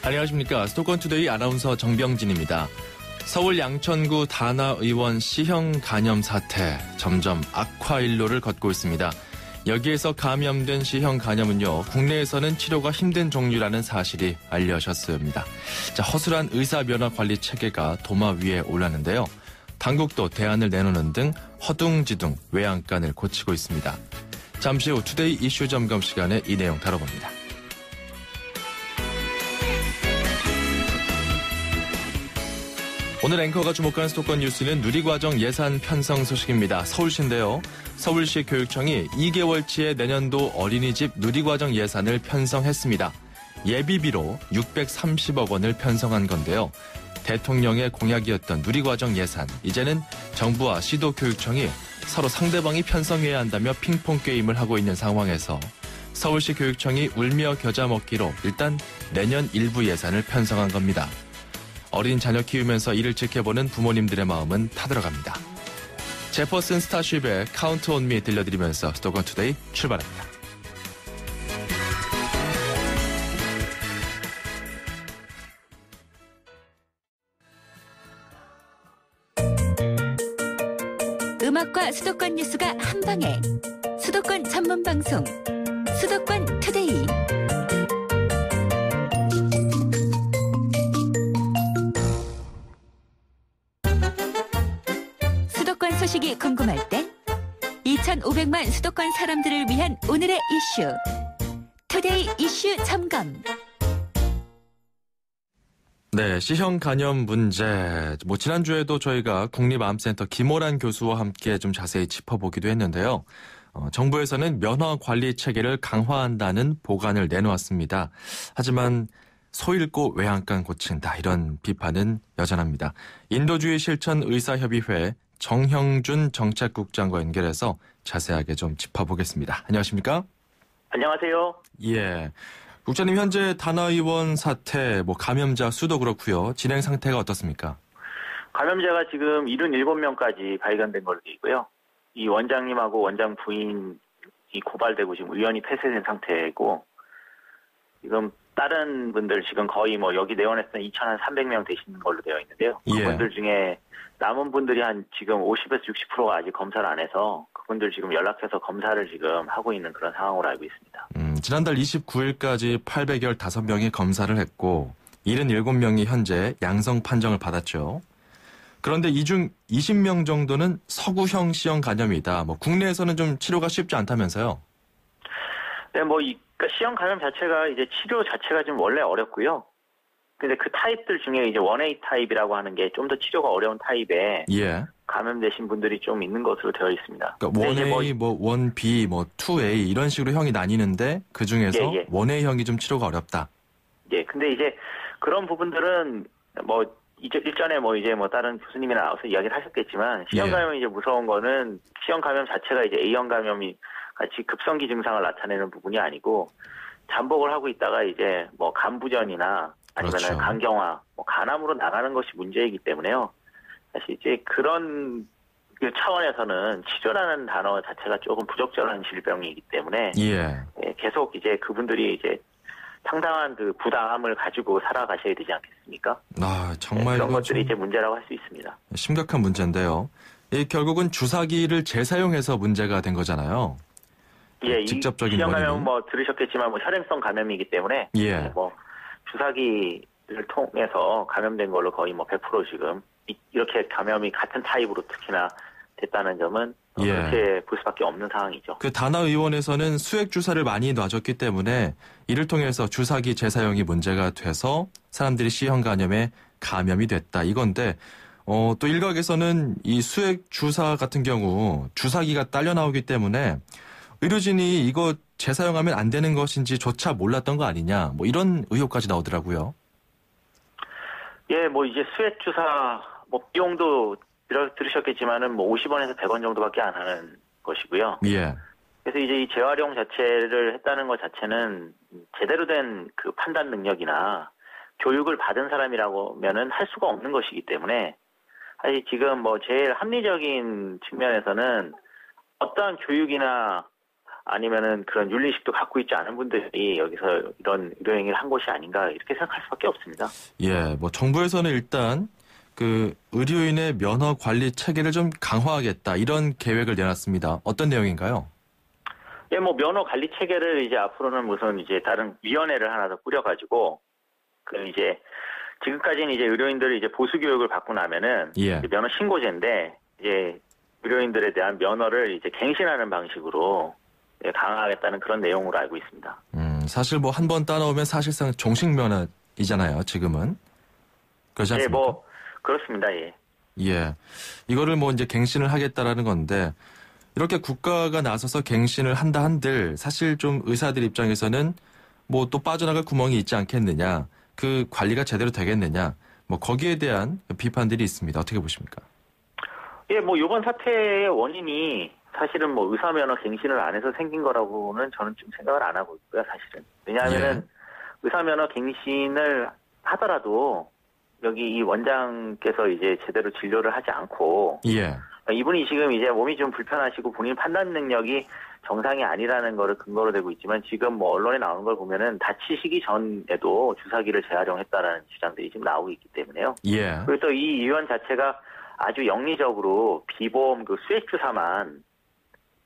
안녕하십니까. 수도권투데이 아나운서 정병진입니다. 서울 양천구 다나의원 C형 간염 사태 점점 악화일로를 걷고 있습니다. 여기에서 감염된 C형 간염은요, 국내에서는 치료가 힘든 종류라는 사실이 알려졌습니다. 허술한 의사 면허 관리 체계가 도마 위에 올랐는데요. 당국도 대안을 내놓는 등 허둥지둥 외양간을 고치고 있습니다. 잠시 후 투데이 이슈 점검 시간에 이 내용 다뤄봅니다. 오늘 앵커가 주목한 수도권 뉴스는 누리과정 예산 편성 소식입니다. 서울시인데요. 서울시 교육청이 2개월치의 내년도 어린이집 누리과정 예산을 편성했습니다. 예비비로 630억 원을 편성한 건데요. 대통령의 공약이었던 누리과정 예산, 이제는 정부와 시도교육청이 서로 상대방이 편성해야 한다며 핑퐁 게임을 하고 있는 상황에서 서울시 교육청이 울며 겨자 먹기로 일단 내년 일부 예산을 편성한 겁니다. 어린 자녀 키우면서 이를 지켜보는 부모님들의 마음은 타들어갑니다. 제퍼슨 스타쉽의 카운트 온 미 들려드리면서 수도권 투데이 출발합니다. 음악과 수도권 뉴스가 한방에 수도권 전문 방송 수도권 투데이. 수도권 소식이 궁금할 때 2,500만 수도권 사람들을 위한 오늘의 이슈 투데이 이슈 점검. 네, C형 간염 문제. 지난주에도 저희가 국립암센터 김호란 교수와 함께 좀 자세히 짚어보기도 했는데요. 정부에서는 면허 관리 체계를 강화한다는 보관을 내놓았습니다. 하지만 소 잃고 외양간 고친다, 이런 비판은 여전합니다. 인도주의 실천 의사협의회 정형준 정책국장과 연결해서 자세하게 좀 짚어보겠습니다. 안녕하십니까? 안녕하세요. 예. 국장님, 현재 다나의원 사태, 감염자 수도 그렇고요. 진행 상태가 어떻습니까? 감염자가 지금 77명까지 발견된 걸로 되어 있고요. 이 원장님하고 원장 부인이 고발되고 지금 의원이 폐쇄된 상태고, 지금 다른 분들 지금 거의 여기 내원에서는 2,300명 되시는 걸로 되어 있는데요. 그분들 중에 남은 분들이 지금 50에서 60%가 아직 검사를 안 해서 그분들 지금 연락해서 검사를 지금 하고 있는 그런 상황으로 알고 있습니다. 지난달 29일까지 815명이 검사를 했고 77명이 현재 양성 판정을 받았죠. 그런데 이 중 20명 정도는 서구형 C형 간염이다. 국내에서는 좀 치료가 쉽지 않다면서요? 네, 그러니까 C형 간염 자체가 이제 치료 자체가 좀 원래 어렵고요. 근데 그 타입들 중에 이제 1A 타입이라고 하는 게 좀 더 치료가 어려운 타입에 감염되신 분들이 좀 있는 것으로 되어 있습니다. 그러니까 1A, 1B, 2A 이런 식으로 형이 나뉘는데 그 중에서 1A형이 좀 치료가 어렵다. 예, 근데 이제 그런 부분들은 일전에 다른 교수님이나 나와서 이야기를 하셨겠지만 C형 감염이 이제 무서운 거는 C형 감염 자체가 이제 A형 감염이 같이 급성기 증상을 나타내는 부분이 아니고 잠복을 하고 있다가 이제 간부전이나 아니면 간경화, 간암으로 나가는 것이 문제이기 때문에요. 사실 이제 그런 차원에서는 치료라는 단어 자체가 조금 부적절한 질병이기 때문에 계속 이제 그분들이 이제 상당한 그 부담을 가지고 살아가셔야 되지 않겠습니까? 정말 그런 것들이 이제 문제라고 할 수 있습니다. 심각한 문제인데요. 결국은 주사기를 재사용해서 문제가 된 거잖아요. 예, 직접적인 C형 감염 들으셨겠지만 혈행성 감염이기 때문에 주사기를 통해서 감염된 걸로 거의 100% 지금 이렇게 감염이 같은 타입으로 특히나 됐다는 점은 그렇게 볼 수밖에 없는 상황이죠. 그 다나의원에서는 수액 주사를 많이 놔줬기 때문에 이를 통해서 주사기 재사용이 문제가 돼서 사람들이 C형 간염에 감염이 됐다, 이건데 또 일각에서는 이 수액 주사 같은 경우 주사기가 딸려 나오기 때문에 의료진이 이거 재사용하면 안 되는 것인지조차 몰랐던 거 아니냐, 이런 의혹까지 나오더라고요. 예, 이제 수액 주사 비용도 들으셨겠지만은 50원에서 100원 정도밖에 안 하는 것이고요. 그래서 이제 이 재활용 자체를 했다는 것 자체는 제대로 된 그 판단 능력이나 교육을 받은 사람이라고면은 할 수가 없는 것이기 때문에 사실 지금 제일 합리적인 측면에서는 어떠한 교육이나 아니면은 그런 윤리식도 갖고 있지 않은 분들이 여기서 이런 의료행위를 한 것이 아닌가 이렇게 생각할 수밖에 없습니다. 예, 뭐 정부에서는 일단 그 의료인의 면허 관리 체계를 좀 강화하겠다 이런 계획을 내놨습니다. 어떤 내용인가요? 예, 뭐 면허 관리 체계를 이제 앞으로는 무슨 이제 다른 위원회를 하나 더 꾸려가지고 그 이제 지금까지는 이제 의료인들이 이제 보수 교육을 받고 나면은 예. 이제 면허 신고제인데 이제 의료인들에 대한 면허를 이제 갱신하는 방식으로 강화하겠다는 그런 내용으로 알고 있습니다. 사실 뭐 한 번 따놓으면 사실상 종식 면허이잖아요. 지금은 그렇지 않습니까? 예, 뭐 그렇습니다. 예. 예, 이거를 뭐 이제 갱신을 하겠다라는 건데 이렇게 국가가 나서서 갱신을 한다 한들 사실 좀 의사들 입장에서는 뭐 또 빠져나갈 구멍이 있지 않겠느냐, 그 관리가 제대로 되겠느냐, 뭐 거기에 대한 비판들이 있습니다. 어떻게 보십니까? 예, 뭐 이번 사태의 원인이 사실은 뭐 의사 면허 갱신을 안 해서 생긴 거라고는 저는 좀 생각을 안 하고 있고요, 사실은. 왜냐하면은 의사 면허 갱신을 하더라도 여기 이 원장께서 이제 제대로 진료를 하지 않고 예. 이분이 지금 이제 몸이 좀 불편하시고 본인 판단 능력이 정상이 아니라는 거를 근거로 되고 있지만 지금 뭐 언론에 나오는 걸 보면은 다치시기 전에도 주사기를 재활용했다라는 주장들이 지금 나오고 있기 때문에요. 예. 그리고 또 이 의원 자체가 아주 영리적으로 비보험 그 수액 주사만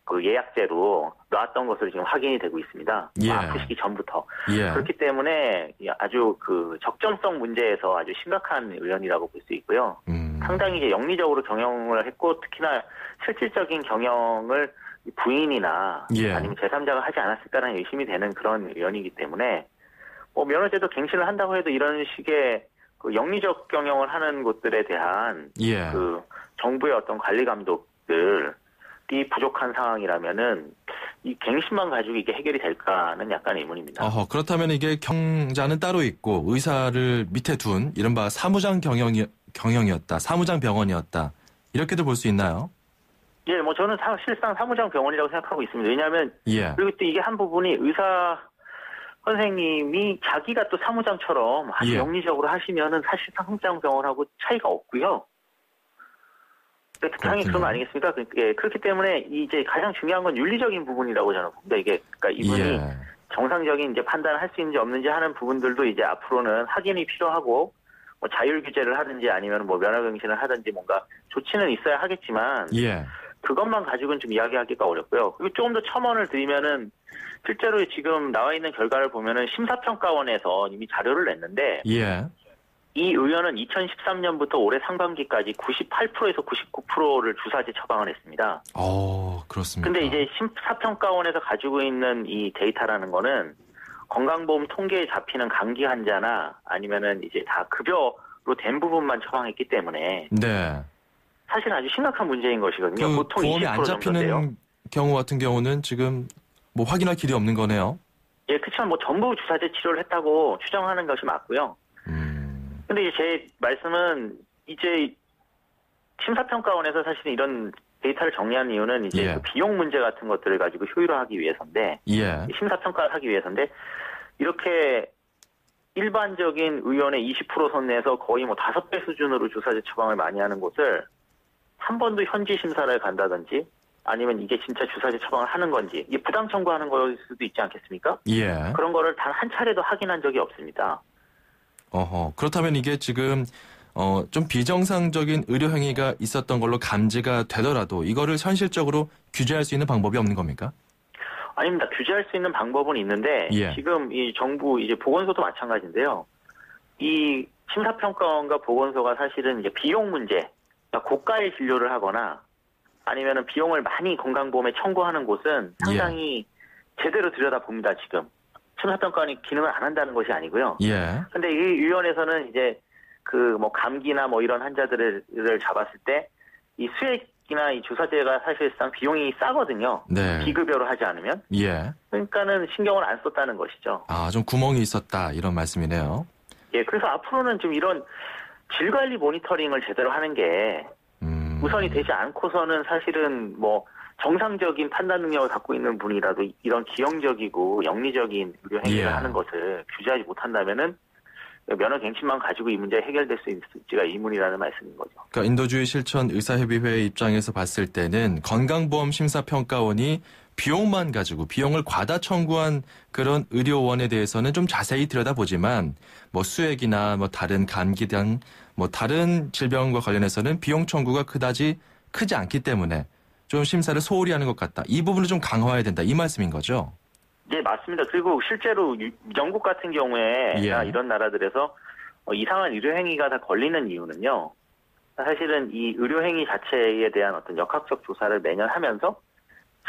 그 예약제로 놨던 것으로 지금 확인이 되고 있습니다. 예. 아프시기 전부터. 예. 그렇기 때문에 아주 그 적정성 문제에서 아주 심각한 의원이라고 볼 수 있고요. 상당히 이제 영리적으로 경영을 했고 특히나 실질적인 경영을 부인이나 예. 아니면 제3자가 하지 않았을까라는 의심이 되는 그런 의원이기 때문에 뭐 면허제도 갱신을 한다고 해도 이런 식의 그 영리적 경영을 하는 곳들에 대한 예. 그 정부의 어떤 관리 감독들이 부족한 상황이라면은 이 갱신만 가지고 이게 해결이 될까는 약간 의문입니다. 그렇다면 이게 경자는 따로 있고 의사를 밑에 둔 이른바 사무장 경영이었다, 사무장 병원이었다 이렇게도 볼 수 있나요? 예, 뭐 저는 사실상 사무장 병원이라고 생각하고 있습니다. 왜냐하면 예. 그리고 또 이게 한 부분이 의사 선생님이 자기가 또 사무장처럼 아주 예. 영리적으로 하시면은 사실상 사무장 병원하고 차이가 없고요. 당연히 그런 거 아니겠습니까? 예, 그렇기 때문에 이제 가장 중요한 건 윤리적인 부분이라고 저는 봅니다. 이게 그러니까 이분이 예. 정상적인 이제 판단을 할 수 있는지 없는지 하는 부분들도 이제 앞으로는 확인이 필요하고 뭐 자율 규제를 하든지 아니면 뭐 면허 갱신을 하든지 뭔가 조치는 있어야 하겠지만 예. 그것만 가지고는 좀 이야기하기가 어렵고요. 그리고 조금 더 첨언을 드리면은 실제로 지금 나와 있는 결과를 보면은 심사평가원에서 이미 자료를 냈는데 예. 이 의원은 2013년부터 올해 상반기까지 98%에서 99%를 주사제 처방을 했습니다. 그렇습니다. 근데 이제 심사평가원에서 가지고 있는 이 데이터라는 거는 건강보험 통계에 잡히는 감기 환자나 아니면은 이제 다 급여로 된 부분만 처방했기 때문에 네. 사실 아주 심각한 문제인 것이거든요. 그 보통 보험이 20% 안 잡히는 정도인데요. 경우 같은 경우는 지금 뭐 확인할 길이 없는 거네요. 예, 그렇지만 뭐 전부 주사제 치료를 했다고 추정하는 것이 맞고요. 근데 이제 제 말씀은 이제 심사평가원에서 사실 이런 데이터를 정리한 이유는 이제 예. 그 비용 문제 같은 것들을 가지고 효율화하기 위해서인데 예. 심사평가를 하기 위해서인데 이렇게 일반적인 의원의 20% 선내에서 거의 뭐 5배 수준으로 주사제 처방을 많이 하는 곳을 한 번도 현지 심사를 간다든지 아니면 이게 진짜 주사제 처방을 하는 건지 이게 부당 청구하는 거일 수도 있지 않겠습니까? 예. 그런 거를 단 한 차례도 확인한 적이 없습니다. 그렇다면 이게 지금 좀 비정상적인 의료 행위가 있었던 걸로 감지가 되더라도 이거를 현실적으로 규제할 수 있는 방법이 없는 겁니까? 아닙니다. 규제할 수 있는 방법은 있는데 예. 지금 이 정부 이제 보건소도 마찬가지인데요. 이 심사평가원과 보건소가 사실은 이제 비용 문제, 그러니까 고가의 진료를 하거나 아니면은 비용을 많이 건강보험에 청구하는 곳은 상당히 제대로 들여다봅니다. 지금 심사평가원이 기능을 안 한다는 것이 아니고요. 예. 근데 이 위원회에서는 이제 그 뭐 감기나 뭐 이런 환자들을 잡았을 때 이 수액이나 이 주사제가 사실상 비용이 싸거든요. 네. 비급여로 하지 않으면. 예. 그러니까는 신경을 안 썼다는 것이죠. 좀 구멍이 있었다 이런 말씀이네요. 예, 그래서 앞으로는 좀 이런 질 관리 모니터링을 제대로 하는 게 우선이 되지 않고서는 사실은 뭐 정상적인 판단 능력을 갖고 있는 분이라도 이런 기형적이고 영리적인 의료 행위를 예. 하는 것을 규제하지 못한다면은 면허갱신만 가지고 이 문제 해결될 수 있을지가 의문이라는 말씀인 거죠. 그러니까 인도주의 실천 의사협의회 입장에서 봤을 때는 건강보험 심사평가원이 비용만 가지고 비용을 과다 청구한 그런 의료원에 대해서는 좀 자세히 들여다보지만 뭐 수액이나 뭐 다른 감기 등 뭐 다른 질병과 관련해서는 비용 청구가 그다지 크지 않기 때문에 좀 심사를 소홀히 하는 것 같다. 이 부분을 좀 강화해야 된다. 이 말씀인 거죠? 네, 맞습니다. 그리고 실제로 영국 같은 경우에 이런 나라들에서 이상한 의료행위가 다 걸리는 이유는요. 사실은 이 의료행위 자체에 대한 어떤 역학적 조사를 매년 하면서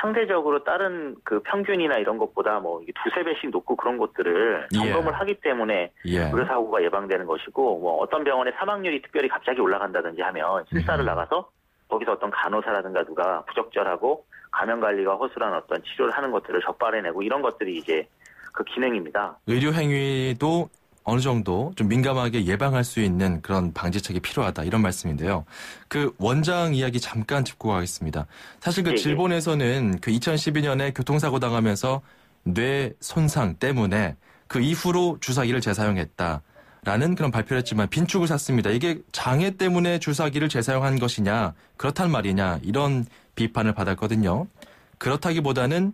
상대적으로 다른 그 평균이나 이런 것보다 뭐 두세 배씩 높고 그런 것들을 점검을 하기 때문에 의료사고가 예방되는 것이고 뭐 어떤 병원의 사망률이 특별히 갑자기 올라간다든지 하면 실사를 나가서 거기서 어떤 간호사라든가 누가 부적절하고 감염관리가 허술한 어떤 치료를 하는 것들을 적발해내고 이런 것들이 이제 그 기능입니다. 의료행위도 어느 정도 좀 민감하게 예방할 수 있는 그런 방지책이 필요하다 이런 말씀인데요. 그 원장 이야기 잠깐 짚고 가겠습니다. 사실 그 일본에서는 그 2012년에 교통사고 당하면서 뇌 손상 때문에 그 이후로 주사기를 재사용했다라는 그런 발표를 했지만 빈축을 샀습니다. 이게 장애 때문에 주사기를 재사용한 것이냐 그렇단 말이냐 이런 비판을 받았거든요. 그렇다기보다는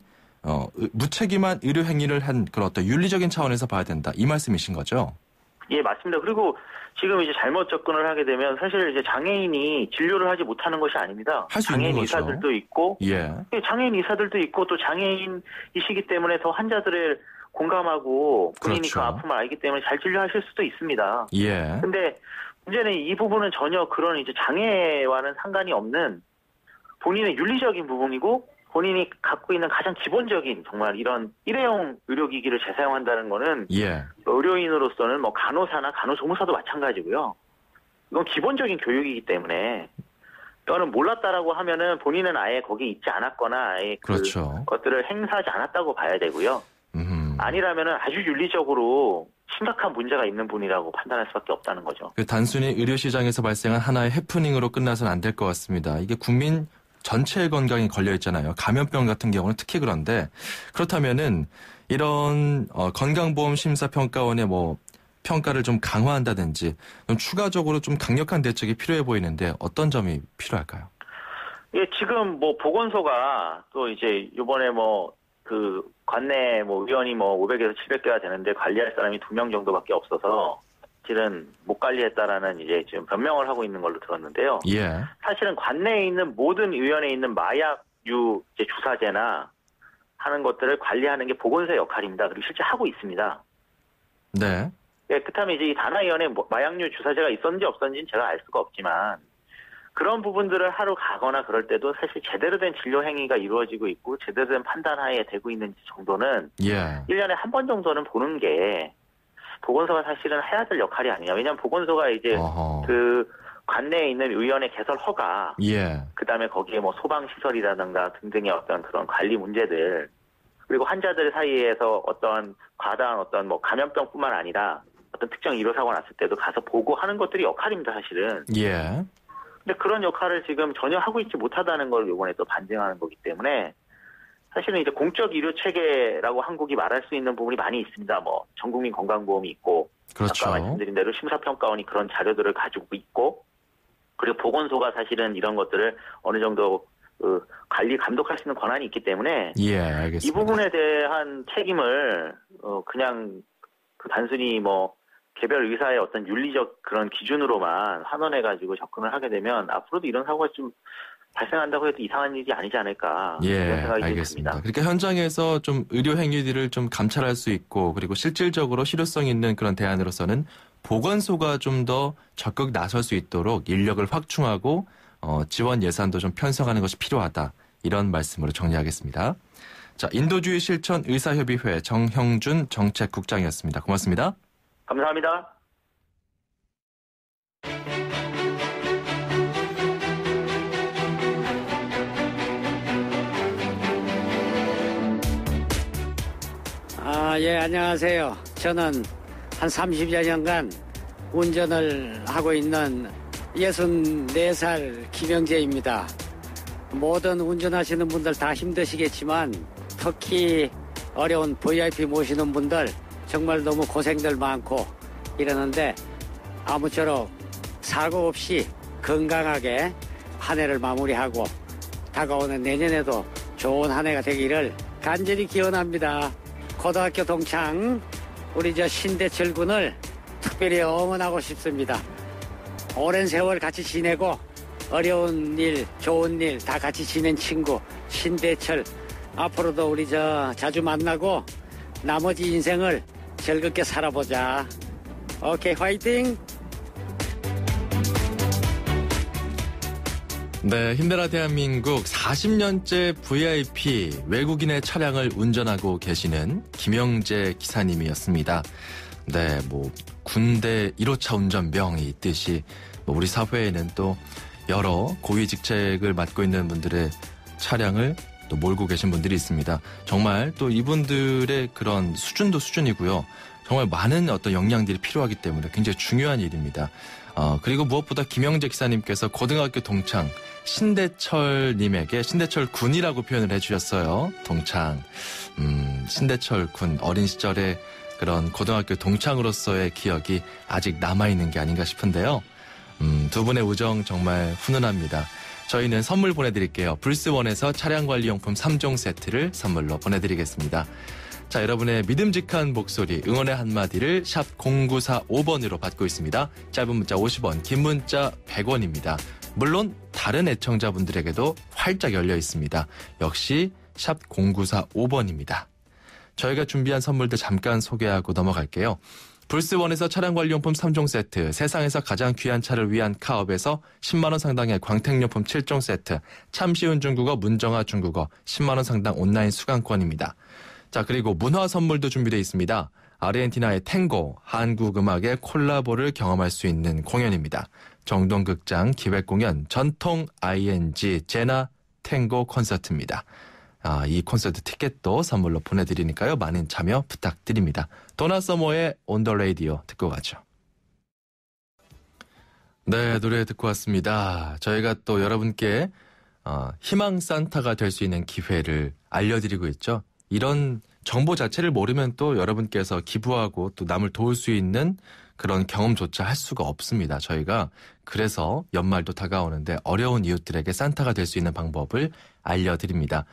무책임한 의료 행위를 한 그런 어떤 윤리적인 차원에서 봐야 된다. 이 말씀이신 거죠? 예, 맞습니다. 그리고 지금 이제 잘못 접근을 하게 되면 사실 이제 장애인이 진료를 하지 못하는 것이 아닙니다. 할 수 있는 거죠. 장애인 의사들도 있고, 장애인 의사들도 있고 또 장애인이시기 때문에 더 환자들을 공감하고 본인이 그 아픔을 알기 때문에 잘 진료하실 수도 있습니다. 근데 문제는 이 부분은 전혀 그런 이제 장애와는 상관이 없는 본인의 윤리적인 부분이고 본인이 갖고 있는 가장 기본적인 정말 이런 일회용 의료기기를 재사용한다는 거는 의료인으로서는 뭐 간호사나 간호조무사도 마찬가지고요. 이건 기본적인 교육이기 때문에 이거는 몰랐다라고 하면은 본인은 아예 거기 있지 않았거나 아예 것들을 행사하지 않았다고 봐야 되고요. 아니라면은 아주 윤리적으로 심각한 문제가 있는 분이라고 판단할 수밖에 없다는 거죠. 단순히 의료 시장에서 발생한 하나의 해프닝으로 끝나서는 안 될 것 같습니다. 이게 국민 전체의 건강이 걸려 있잖아요. 감염병 같은 경우는 특히 그런데 그렇다면은 이런 건강보험 심사평가원의 뭐 평가를 좀 강화한다든지 좀 추가적으로 좀 강력한 대책이 필요해 보이는데 어떤 점이 필요할까요? 예, 지금 뭐 보건소가 또 이제 이번에 뭐 그 관내 뭐 의원이 뭐 500에서 700개가 되는데 관리할 사람이 2명 정도밖에 없어서 사실은 못 관리했다라는 이제 지금 변명을 하고 있는 걸로 들었는데요. 사실은 관내에 있는 모든 의원에 있는 마약류 이제 주사제나 하는 것들을 관리하는 게 보건소의 역할입니다. 그리고 실제 하고 있습니다. 네. 예, 그렇다면 이제 이 단아의원에 마약류 주사제가 있었는지 없었는지는 제가 알 수가 없지만 그런 부분들을 하러 가거나 그럴 때도 사실 제대로 된 진료 행위가 이루어지고 있고 제대로 된 판단하에 되고 있는지 정도는 1년에 한 번 정도는 보는 게 보건소가 사실은 해야 될 역할이 아니냐. 왜냐하면 보건소가 이제 그 관내에 있는 의원의 개설 허가, 그다음에 거기에 뭐 소방시설이라든가 등등의 어떤 그런 관리 문제들, 그리고 환자들 사이에서 어떤 과다한 어떤 뭐 감염병뿐만 아니라 어떤 특정 의료사고 났을 때도 가서 보고하는 것들이 역할입니다, 사실은. 근데 그런 역할을 지금 전혀 하고 있지 못하다는 걸 이번에 또 반증하는 거기 때문에 사실은 이제 공적 의료 체계라고 한국이 말할 수 있는 부분이 많이 있습니다. 뭐 전국민 건강보험이 있고, 아까 말씀드린 대로 심사평가원이 그런 자료들을 가지고 있고, 그리고 보건소가 사실은 이런 것들을 어느 정도 관리 감독할 수 있는 권한이 있기 때문에 알겠습니다. 이 부분에 대한 책임을 그냥 단순히 뭐 개별 의사의 어떤 윤리적 그런 기준으로만 환원해가지고 접근을 하게 되면 앞으로도 이런 사고가 좀 발생한다고 해도 이상한 일이 아니지 않을까 그런 생각이 알겠습니다. 듭니다. 그러니까 현장에서 좀 의료 행위들을 좀 감찰할 수 있고 그리고 실질적으로 실효성 있는 그런 대안으로서는 보건소가 좀 더 적극 나설 수 있도록 인력을 확충하고 지원 예산도 좀 편성하는 것이 필요하다. 이런 말씀으로 정리하겠습니다. 자, 인도주의 실천 의사협의회 정형준 정책국장이었습니다. 고맙습니다. 감사합니다. 안녕하세요. 저는 한 30여 년간 운전을 하고 있는 64살 김영재입니다. 모든 운전하시는 분들 다 힘드시겠지만 특히 어려운 VIP 모시는 분들 정말 너무 고생들 많고 이러는데 아무쪼록 사고 없이 건강하게 한 해를 마무리하고 다가오는 내년에도 좋은 한 해가 되기를 간절히 기원합니다. 고등학교 동창 우리 신대철 군을 특별히 응원하고 싶습니다. 오랜 세월 같이 지내고 어려운 일, 좋은 일 다 같이 지낸 친구 신대철, 앞으로도 우리 자주 만나고 나머지 인생을 즐겁게 살아보자. 오케이, 화이팅! 네, 힘내라 대한민국 40년째 VIP 외국인의 차량을 운전하고 계시는 김영재 기사님이었습니다. 네, 군대 1호차 운전병이 있듯이 우리 사회에는 또 여러 고위 직책을 맡고 있는 분들의 차량을 또 몰고 계신 분들이 있습니다. 정말 또 이분들의 그런 수준도 수준이고요. 정말 많은 어떤 역량들이 필요하기 때문에 굉장히 중요한 일입니다. 그리고 무엇보다 김영재 기사님께서 고등학교 동창 신대철님에게 신대철 군이라고 표현을 해주셨어요. 동창. 신대철 군 어린 시절에 그런 고등학교 동창으로서의 기억이 아직 남아있는 게 아닌가 싶은데요. 두 분의 우정 정말 훈훈합니다. 저희는 선물 보내드릴게요. 불스원에서 차량관리용품 3종 세트를 선물로 보내드리겠습니다. 자, 여러분의 믿음직한 목소리, 응원의 한마디를 샵 0945번으로 받고 있습니다. 짧은 문자 50원, 긴 문자 100원입니다. 물론 다른 애청자분들에게도 활짝 열려 있습니다. 역시 샵 0945번입니다. 저희가 준비한 선물들 잠깐 소개하고 넘어갈게요. 불스원에서 차량관리용품 3종 세트, 세상에서 가장 귀한 차를 위한 카업에서 10만 원 상당의 광택용품 7종 세트, 참 쉬운 중국어 문정아 중국어 10만 원 상당 온라인 수강권입니다. 자, 그리고 문화 선물도 준비되어 있습니다. 아르헨티나의 탱고, 한국 음악의 콜라보를 경험할 수 있는 공연입니다. 정동극장 기획공연 전통 ING 제나 탱고 콘서트입니다. 이 콘서트 티켓도 선물로 보내드리니까요. 많은 참여 부탁드립니다. 도나 서머의 On the Radio 듣고 가죠. 네, 노래 듣고 왔습니다. 저희가 또 여러분께 희망 산타가 될 수 있는 기회를 알려드리고 있죠. 이런 정보 자체를 모르면 또 여러분께서 기부하고 또 남을 도울 수 있는 그런 경험조차 할 수가 없습니다. 저희가 그래서 연말도 다가오는데 어려운 이웃들에게 산타가 될 수 있는 방법을 알려드립니다.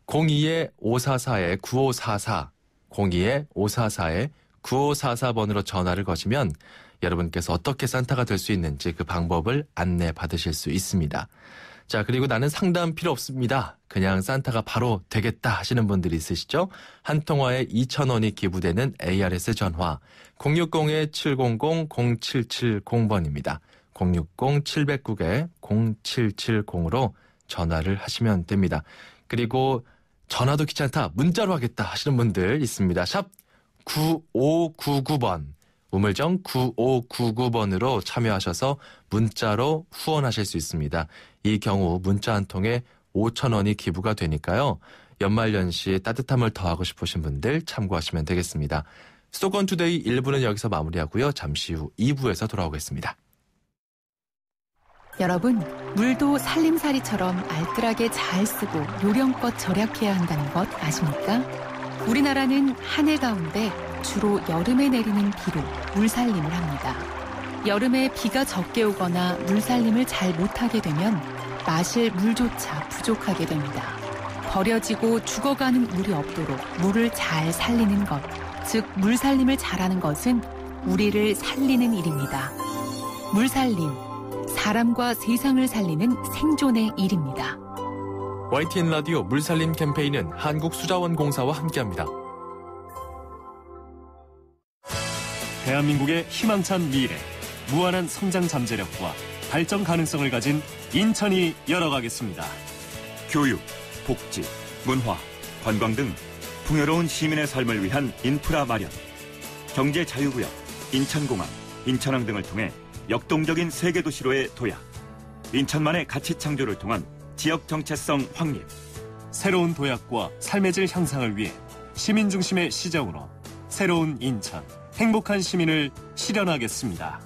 02-544-9544, 02-544-9544번으로 전화를 거시면 여러분께서 어떻게 산타가 될 수 있는지 그 방법을 안내 받으실 수 있습니다. 자, 그리고 나는 상담 필요 없습니다. 그냥 산타가 바로 되겠다 하시는 분들이 있으시죠? 한 통화에 2,000원이 기부되는 ARS 전화 060-700-0770번입니다. 060-709-0770으로 전화를 하시면 됩니다. 그리고 전화도 귀찮다, 문자로 하겠다 하시는 분들 있습니다. 샵 9599번, 우물정 9599번으로 참여하셔서 문자로 후원하실 수 있습니다. 이 경우 문자 한 통에 5,000원이 기부가 되니까요. 연말연시에 따뜻함을 더하고 싶으신 분들 참고하시면 되겠습니다. 수도권 투데이 1부는 여기서 마무리하고요. 잠시 후 2부에서 돌아오겠습니다. 여러분, 물도 살림살이처럼 알뜰하게 잘 쓰고 요령껏 절약해야 한다는 것 아십니까? 우리나라는 한 해 가운데 주로 여름에 내리는 비로 물살림을 합니다. 여름에 비가 적게 오거나 물살림을 잘 못하게 되면 마실 물조차 부족하게 됩니다. 버려지고 죽어가는 물이 없도록 물을 잘 살리는 것, 즉 물살림을 잘하는 것은 우리를 살리는 일입니다. 물살림, 사람과 세상을 살리는 생존의 일입니다. YTN 라디오 물살림 캠페인은 한국수자원공사와 함께합니다. 대한민국의 희망찬 미래, 무한한 성장 잠재력과 발전 가능성을 가진 인천이 열어가겠습니다. 교육, 복지, 문화, 관광 등 풍요로운 시민의 삶을 위한 인프라 마련, 경제 자유구역, 인천공항, 인천항 등을 통해 역동적인 세계도시로의 도약, 인천만의 가치 창조를 통한 지역 정체성 확립, 새로운 도약과 삶의 질 향상을 위해 시민 중심의 시정으로 새로운 인천, 행복한 시민을 실현하겠습니다.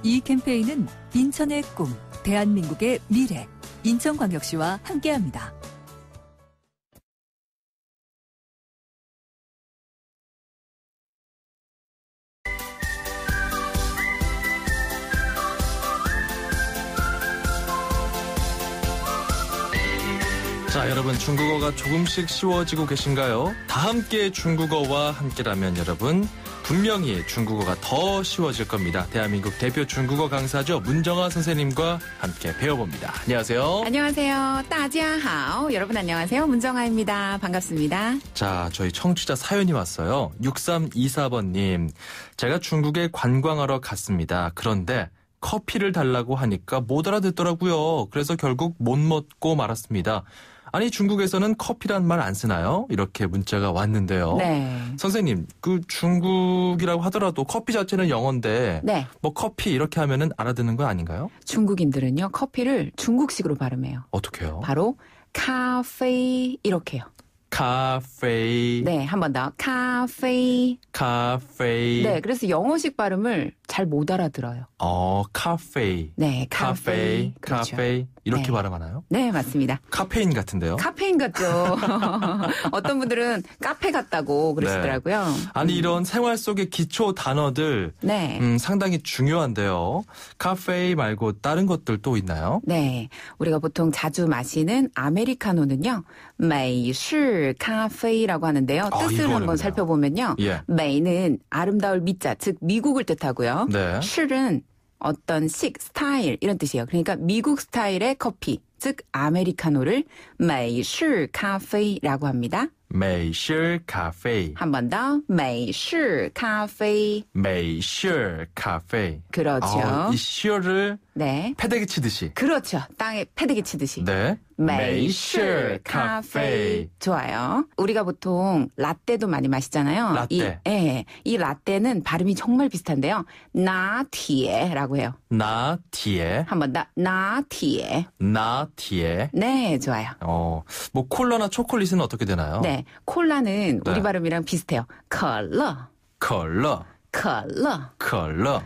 이 캠페인은 인천의 꿈, 대한민국의 미래, 인천광역시와 함께합니다. 자, 여러분 중국어가 조금씩 쉬워지고 계신가요? 다 함께 중국어와 함께라면 여러분 분명히 중국어가 더 쉬워질 겁니다. 대한민국 대표 중국어 강사죠. 문정아 선생님과 함께 배워봅니다. 안녕하세요. 안녕하세요. 大家好. 여러분 안녕하세요. 문정아입니다. 반갑습니다. 자, 저희 청취자 사연이 왔어요. 6324번님. 제가 중국에 관광하러 갔습니다. 그런데 커피를 달라고 하니까 못 알아듣더라고요. 그래서 결국 못 먹고 말았습니다. 아니 중국에서는 커피란 말 안 쓰나요? 이렇게 문자가 왔는데요. 네. 선생님, 그 중국이라고 하더라도 커피 자체는 영어인데 네. 뭐 커피 이렇게 하면은 알아듣는 거 아닌가요? 중국인들은요. 커피를 중국식으로 발음해요. 어떻게요? 바로 카페 이렇게요. 카페. 네, 한 번 더. 카페. 카페. 네, 그래서 영어식 발음을 잘 못 알아들어요. 카페. 네, 카페. 그렇죠. 카페. 이렇게 네. 발음하나요? 네, 맞습니다. 카페인 같은데요? 카페인 같죠. 어떤 분들은 카페 같다고 그러시더라고요. 네. 아니 이런 생활 속의 기초 단어들 네. 상당히 중요한데요. 카페 말고 다른 것들 또 있나요? 네. 우리가 보통 자주 마시는 아메리카노는요. 美式 카페라고 하는데요. 뜻을 이거 한번 어렵네요. 살펴보면요. 예. 美는 아름다울 미자, 즉 미국을 뜻하고요. 네. 式은 어떤 식, 스타일 이런 뜻이에요. 그러니까 미국 스타일의 커피, 즉 아메리카노를 美式 카페라고 합니다. 美式咖啡. 한 번 더. 美式 카페. 美式咖啡. 그렇죠. 이 시어를 네. 패대기 치듯이. 그렇죠. 땅에 패대기 치듯이. 네. 美式 카페. 좋아요. 우리가 보통 라떼도 많이 마시잖아요. 라떼. 이 라떼는 발음이 정말 비슷한데요. 나티에라고 해요. 나티에. 한 번 더. 나티에. 나티에. 네, 좋아요. 뭐 콜라나 초콜릿은 어떻게 되나요? 네. 콜라는 네. 우리 발음이랑 비슷해요. 컬러. 컬러. 컬러. 컬러.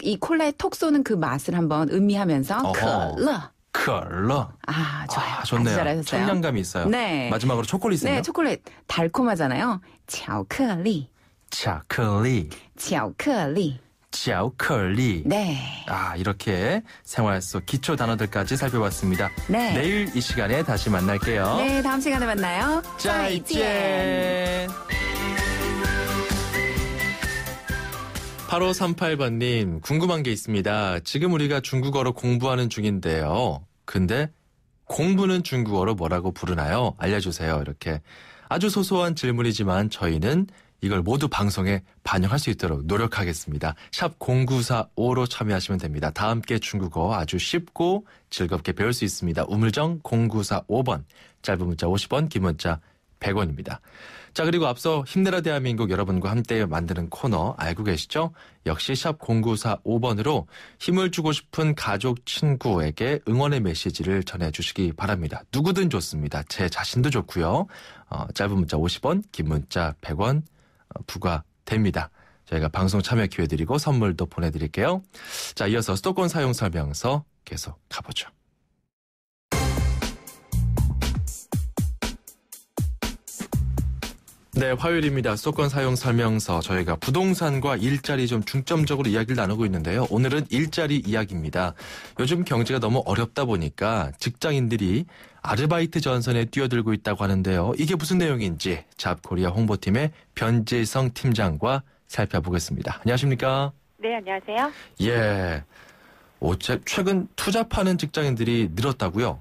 이 콜라에 톡 쏘는 그 맛을 한번 음미하면서 어허. 컬러. 컬러. 아, 좋아요. 아주 좋네요. 잘하셨어요. 청량감이 있어요. 네. 마지막으로 초콜릿은요? 네, 초콜릿 달콤하잖아요. 巧克力. 차클리. 巧克力. 차클리. 네. 이렇게 생활 속 기초 단어들까지 살펴봤습니다. 네. 내일 이 시간에 다시 만날게요. 네, 다음 시간에 만나요. 再见. 8538번님, 궁금한 게 있습니다. 지금 우리가 중국어로 공부하는 중인데요. 근데 공부는 중국어로 뭐라고 부르나요? 알려주세요. 이렇게 아주 소소한 질문이지만 저희는 이걸 모두 방송에 반영할 수 있도록 노력하겠습니다. 샵 0945로 참여하시면 됩니다. 다 함께 중국어 아주 쉽고 즐겁게 배울 수 있습니다. 우물정 0945번, 짧은 문자 50원, 긴 문자 100원입니다. 자, 그리고 앞서 힘내라 대한민국 여러분과 함께 만드는 코너 알고 계시죠? 역시 샵 0945번으로 힘을 주고 싶은 가족, 친구에게 응원의 메시지를 전해주시기 바랍니다. 누구든 좋습니다. 제 자신도 좋고요. 짧은 문자 50원, 긴 문자 100원 부과됩니다. 저희가 방송 참여 기회 드리고 선물도 보내드릴게요. 자, 이어서 수도권 사용 설명서 계속 가보죠. 네, 화요일입니다. 수도권 사용 설명서. 저희가 부동산과 일자리 좀 중점적으로 이야기를 나누고 있는데요. 오늘은 일자리 이야기입니다. 요즘 경제가 너무 어렵다 보니까 직장인들이 아르바이트 전선에 뛰어들고 있다고 하는데요. 이게 무슨 내용인지 잡코리아 홍보팀의 변재성 팀장과 살펴보겠습니다. 안녕하십니까? 네, 안녕하세요. 예. 최근 투잡하는 직장인들이 늘었다고요?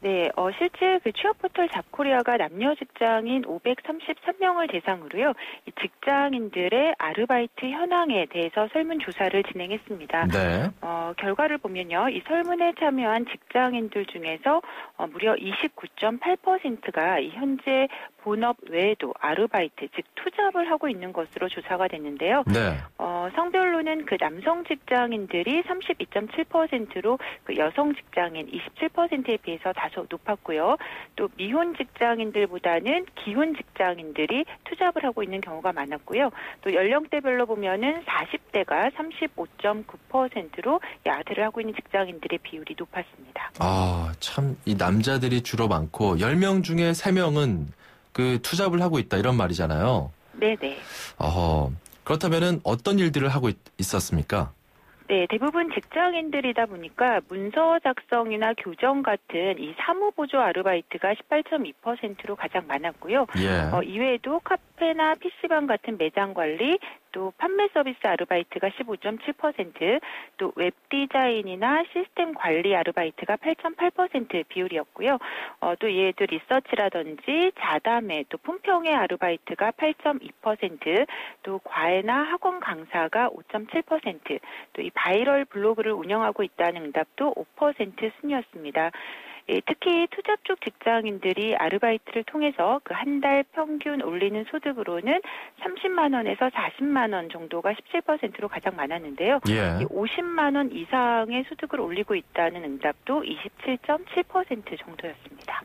네, 실제 그 취업 포털 잡코리아가 남녀 직장인 533명을 대상으로요, 이 직장인들의 아르바이트 현황에 대해서 설문조사를 진행했습니다. 네. 결과를 보면요, 이 설문에 참여한 직장인들 중에서 무려 29.8%가 이 현재 본업 외에도 아르바이트, 즉 투잡을 하고 있는 것으로 조사가 됐는데요. 네. 성별로는 그 남성 직장인들이 32.7%로 그 여성 직장인 27%에 비해서 다소 높았고요. 또 미혼 직장인들보다는 기혼 직장인들이 투잡을 하고 있는 경우가 많았고요. 또 연령대별로 보면은 40대가 35.9%로 야근을 하고 있는 직장인들의 비율이 높았습니다. 참 이 남자들이 주로 많고 10명 중에 3명은 그 투잡을 하고 있다 이런 말이잖아요. 네네. 그렇다면은 어떤 일들을 하고 있었습니까? 네, 대부분 직장인들이다 보니까 문서 작성이나 교정 같은 이 사무보조 아르바이트가 18.2%로 가장 많았고요. 예. 이외에도 카페나 PC방 같은 매장 관리, 또 판매 서비스 아르바이트가 15.7%, 또 웹 디자인이나 시스템 관리 아르바이트가 8.8% 비율이었고요. 또 이외에도 리서치라든지 자담회, 또 품평회 아르바이트가 8.2%, 또 과외나 학원 강사가 5.7%, 또 이 바이럴 블로그를 운영하고 있다는 응답도 5% 순이었습니다. 예, 특히 투잡 쪽 직장인들이 아르바이트를 통해서 그 한 달 평균 올리는 소득으로는 30만 원에서 40만 원 정도가 17%로 가장 많았는데요. 예. 50만 원 이상의 소득을 올리고 있다는 응답도 27.7% 정도였습니다.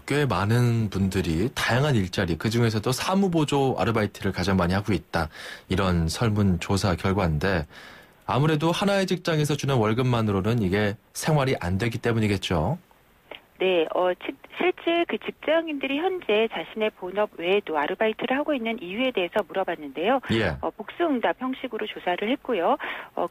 꽤 많은 분들이 다양한 일자리, 그중에서도 사무보조 아르바이트를 가장 많이 하고 있다. 이런 설문조사 결과인데 아무래도 하나의 직장에서 주는 월급만으로는 이게 생활이 안 되기 때문이겠죠. 네, 실제 그 직장인들이 현재 자신의 본업 외에도 아르바이트를 하고 있는 이유에 대해서 물어봤는데요. 예. 복수응답 형식으로 조사를 했고요.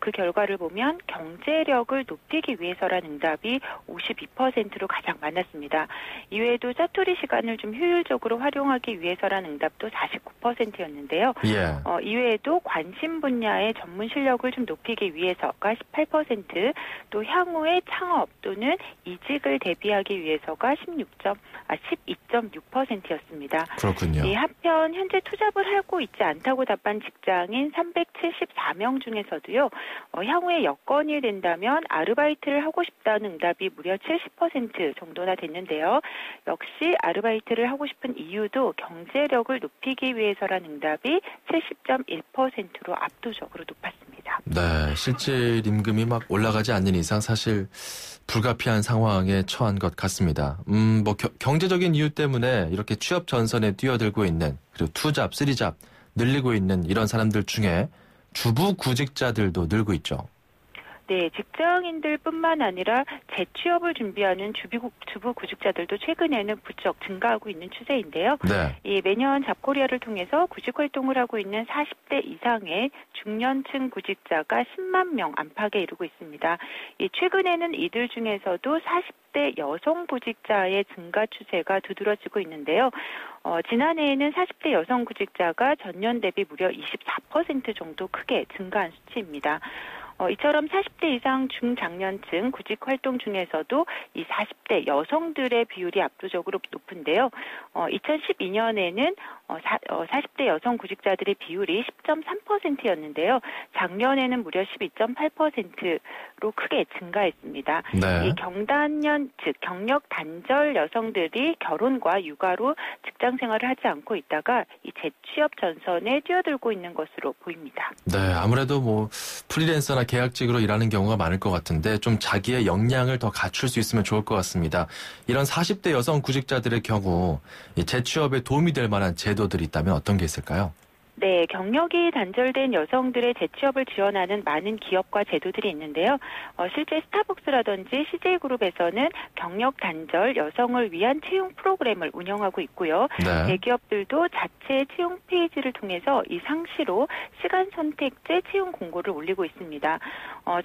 그 결과를 보면 경제력을 높이기 위해서라는 응답이 52%로 가장 많았습니다. 이외에도 짜투리 시간을 좀 효율적으로 활용하기 위해서라는 응답도 49%였는데요. 예. 이외에도 관심 분야의 전문 실력을 좀 높이기 위해서가 18%, 또 향후의 창업 또는 이직을 대비하기 위해서가 12.6%였습니다. 그렇군요. 한편 현재 투잡을 하고 있지 않다고 답한 직장인 374명 중에서도요. 향후에 여건이 된다면 아르바이트를 하고 싶다는 응답이 무려 70% 정도나 됐는데요. 역시 아르바이트를 하고 싶은 이유도 경제력을 높이기 위해서라는 응답이 70.1%로 압도적으로 높았습니다. 네, 실질 임금이 막 올라가지 않는 이상 사실 불가피한 상황에 처한 것 같습니다. 경제적인 이유 때문에 이렇게 취업 전선에 뛰어들고 있는, 그리고 투잡, 쓰리잡 늘리고 있는 이런 사람들 중에 주부 구직자들도 늘고 있죠. 네, 직장인들뿐만 아니라 재취업을 준비하는 주부 구직자들도 최근에는 부쩍 증가하고 있는 추세인데요. 네. 매년 잡코리아를 통해서 구직 활동을 하고 있는 40대 이상의 중년층 구직자가 10만 명 안팎에 이르고 있습니다. 최근에는 이들 중에서도 40대 여성 구직자의 증가 추세가 두드러지고 있는데요. 지난해에는 40대 여성 구직자가 전년 대비 무려 24% 정도 크게 증가한 수치입니다. 이처럼 40대 이상 중장년층 구직 활동 중에서도 이 40대 여성들의 비율이 압도적으로 높은데요. 2012년에는 40대 여성 구직자들의 비율이 10.3%였는데요. 작년에는 무려 12.8%로 크게 증가했습니다. 네. 이 경단년, 즉 경력 단절 여성들이 결혼과 육아로 직장 생활을 하지 않고 있다가 이 재취업 전선에 뛰어들고 있는 것으로 보입니다. 네, 아무래도 프리랜서나 계약직으로 일하는 경우가 많을 것 같은데 좀 자기의 역량을 더 갖출 수 있으면 좋을 것 같습니다. 이런 40대 여성 구직자들의 경우 재취업에 도움이 될 만한 제도들이 있다면 어떤 게 있을까요? 네, 경력이 단절된 여성들의 재취업을 지원하는 많은 기업과 제도들이 있는데요. 실제 스타벅스라든지 CJ그룹에서는 경력 단절 여성을 위한 채용 프로그램을 운영하고 있고요. 네. 대기업들도 자체 채용 페이지를 통해서 이 상시로 시간 선택제 채용 공고를 올리고 있습니다.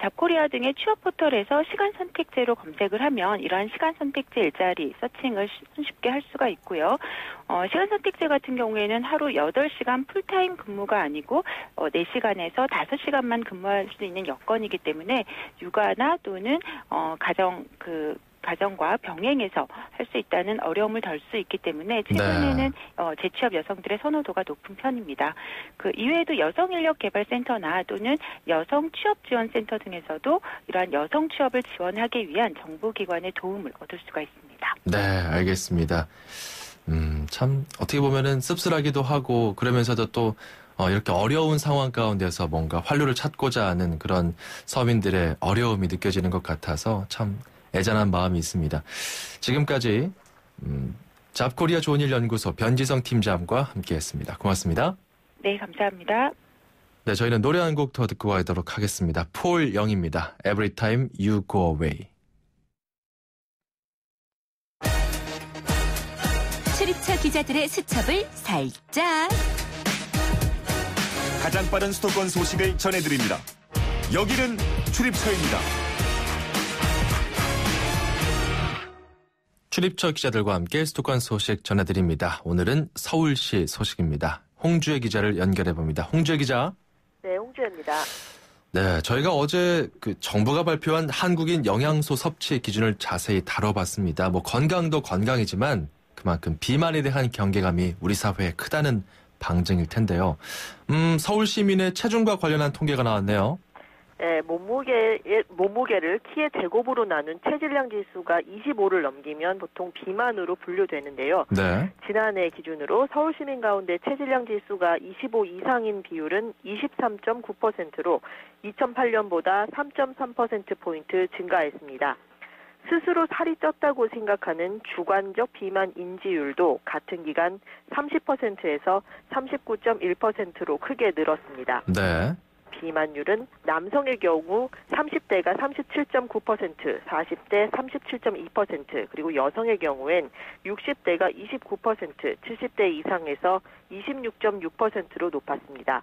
잡코리아 등의 취업 포털에서 시간 선택제로 검색을 하면 이러한 시간 선택제 일자리 서칭을 손쉽게 할 수가 있고요. 시간 선택제 같은 경우에는 하루 8시간 풀타임 근무가 아니고 4시간에서 5시간만 근무할 수 있는 여건이기 때문에 육아나 또는 가정과 병행해서 할 수 있다는 어려움을 덜 수 있기 때문에 최근에는 재취업 여성들의 선호도가 높은 편입니다. 그 이외에도 여성인력개발센터나 또는 여성취업지원센터 등에서도 이러한 여성 취업을 지원하기 위한 정부기관의 도움을 얻을 수가 있습니다. 네, 알겠습니다. 참 어떻게 보면은 씁쓸하기도 하고 그러면서도 또 이렇게 어려운 상황 가운데서 뭔가 활로를 찾고자 하는 그런 서민들의 어려움이 느껴지는 것 같아서 참 애잔한 마음이 있습니다. 지금까지 잡코리아 좋은 일 연구소 변지성 팀장과 함께했습니다. 고맙습니다. 네, 감사합니다. 네, 저희는 노래 한 곡 더 듣고 가도록 하겠습니다. 폴 영입니다. Every time you go away. 출입처 기자들의 수첩을 살짝. 가장 빠른 수도권 소식을 전해드립니다. 여기는 출입처입니다. 출입처 기자들과 함께 수도권 소식 전해드립니다. 오늘은 서울시 소식입니다. 홍주혜 기자를 연결해봅니다. 홍주혜 기자. 네, 홍주혜입니다. 네, 저희가 어제 정부가 발표한 한국인 영양소 섭취 기준을 자세히 다뤄봤습니다. 건강도 건강이지만 그만큼 비만에 대한 경계감이 우리 사회에 크다는 방증일 텐데요. 서울 시민의 체중과 관련한 통계가 나왔네요. 네, 몸무게를 키의 제곱으로 나눈 체질량 지수가 25를 넘기면 보통 비만으로 분류되는데요. 네. 지난해 기준으로 서울 시민 가운데 체질량 지수가 25 이상인 비율은 23.9%로 2008년보다 3.3%포인트 증가했습니다. 스스로 살이 쪘다고 생각하는 주관적 비만 인지율도 같은 기간 30%에서 39.1%로 크게 늘었습니다. 네. 비만율은 남성의 경우 30대가 37.9%, 40대 37.2%, 그리고 여성의 경우엔 60대가 29%, 70대 이상에서 26.6%로 높았습니다.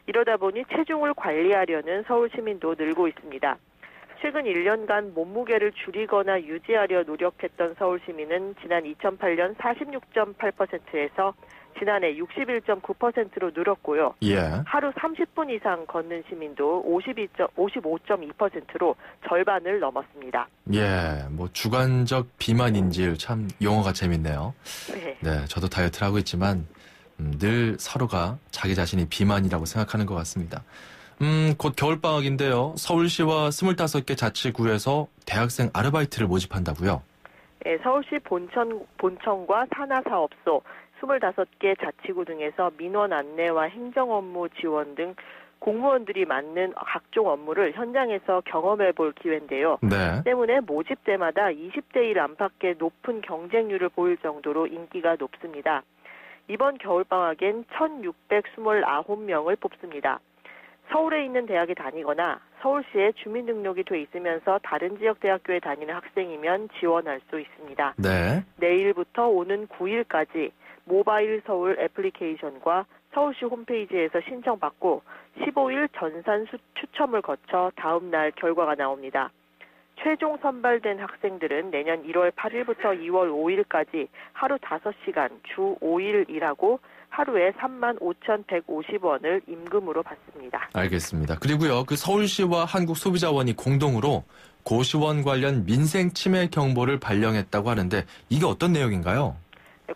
이러다 보니 체중을 관리하려는 서울 시민도 늘고 있습니다. 최근 1년간 몸무게를 줄이거나 유지하려 노력했던 서울 시민은 지난 2008년 46.8%에서 지난해 61.9%로 늘었고요. 예. 하루 30분 이상 걷는 시민도 55.2%로 절반을 넘었습니다. 예, 주관적 비만 인지율 참 용어가 재밌네요. 네. 네, 저도 다이어트를 하고 있지만 늘 서로가 자기 자신이 비만이라고 생각하는 것 같습니다. 곧 겨울방학인데요. 서울시와 25개 자치구에서 대학생 아르바이트를 모집한다고요? 네, 서울시 본청과 산하사업소 25개 자치구 등에서 민원 안내와 행정 업무 지원 등 공무원들이 맡는 각종 업무를 현장에서 경험해 볼 기회인데요. 네. 때문에 모집 때마다 20대 1 안팎의 높은 경쟁률을 보일 정도로 인기가 높습니다. 이번 겨울방학엔 1,629명을 뽑습니다. 서울에 있는 대학에 다니거나 서울시에 주민등록이 돼 있으면서 다른 지역 대학교에 다니는 학생이면 지원할 수 있습니다. 네. 내일부터 오는 9일까지 모바일 서울 애플리케이션과 서울시 홈페이지에서 신청받고 15일 전산 추첨을 거쳐 다음 날 결과가 나옵니다. 최종 선발된 학생들은 내년 1월 8일부터 2월 5일까지 하루 5시간 주 5일 일하고 하루에 35,150원을 임금으로 받습니다. 알겠습니다. 그리고요, 서울시와 한국소비자원이 공동으로 고시원 관련 민생 침해 경보를 발령했다고 하는데 이게 어떤 내용인가요?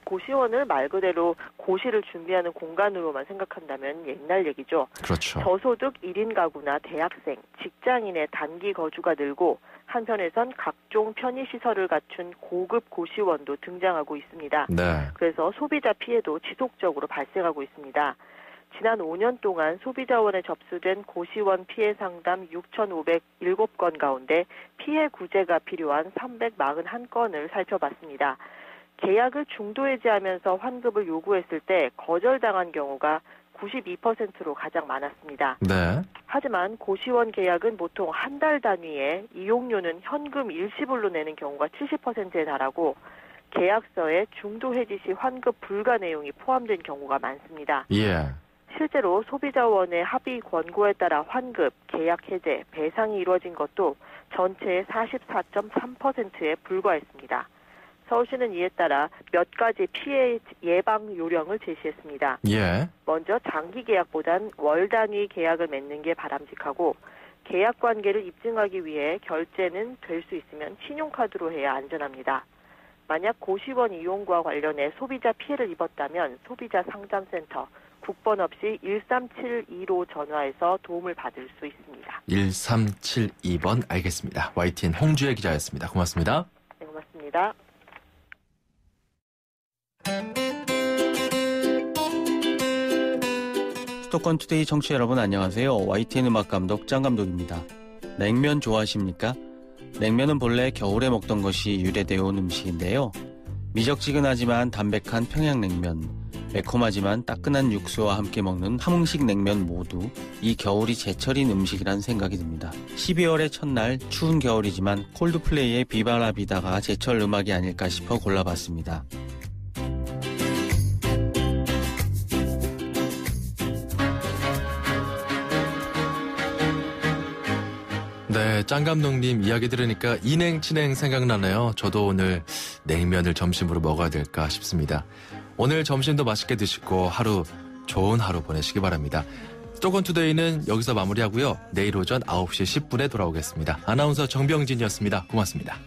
고시원을 말 그대로 고시를 준비하는 공간으로만 생각한다면 옛날 얘기죠. 그렇죠. 저소득 1인 가구나 대학생, 직장인의 단기 거주가 늘고 한편에선 각종 편의시설을 갖춘 고급 고시원도 등장하고 있습니다. 네. 그래서 소비자 피해도 지속적으로 발생하고 있습니다. 지난 5년 동안 소비자원에 접수된 고시원 피해 상담 6,507건 가운데 피해 구제가 필요한 341건을 살펴봤습니다. 계약을 중도 해지하면서 환급을 요구했을 때 거절당한 경우가 92%로 가장 많았습니다. 네. 하지만 고시원 계약은 보통 한 달 단위에 이용료는 현금 일시불로 내는 경우가 70%에 달하고 계약서에 중도 해지 시 환급 불가 내용이 포함된 경우가 많습니다. 예. 실제로 소비자원의 합의 권고에 따라 환급, 계약 해제, 배상이 이루어진 것도 전체의 44.3%에 불과했습니다. 서울시는 이에 따라 몇 가지 피해 예방 요령을 제시했습니다. 예. 먼저 장기 계약보단 월 단위 계약을 맺는 게 바람직하고 계약 관계를 입증하기 위해 결제는 될 수 있으면 신용카드로 해야 안전합니다. 만약 고시원 이용과 관련해 소비자 피해를 입었다면 소비자 상담센터 국번 없이 1372로 전화해서 도움을 받을 수 있습니다. 1372번 알겠습니다. YTN 홍주혜 기자였습니다. 고맙습니다. 네, 고맙습니다. 수도권 투데이 청취자 여러분 안녕하세요. YTN 음악감독 짱감독입니다. 냉면 좋아하십니까? 냉면은 본래 겨울에 먹던 것이 유래되어 온 음식인데요. 미적지근하지만 담백한 평양냉면, 매콤하지만 따끈한 육수와 함께 먹는 함흥식 냉면 모두 이 겨울이 제철인 음식이란 생각이 듭니다. 12월의 첫날 추운 겨울이지만 콜드플레이의 비바라비다가 제철 음악이 아닐까 싶어 골라봤습니다. 짱 감독님 이야기 들으니까 인행치냉 생각나네요. 저도 오늘 냉면을 점심으로 먹어야 될까 싶습니다. 오늘 점심도 맛있게 드시고 하루 좋은 하루 보내시기 바랍니다. 수도권 투데이는 여기서 마무리하고요. 내일 오전 9시 10분에 돌아오겠습니다. 아나운서 정병진이었습니다. 고맙습니다.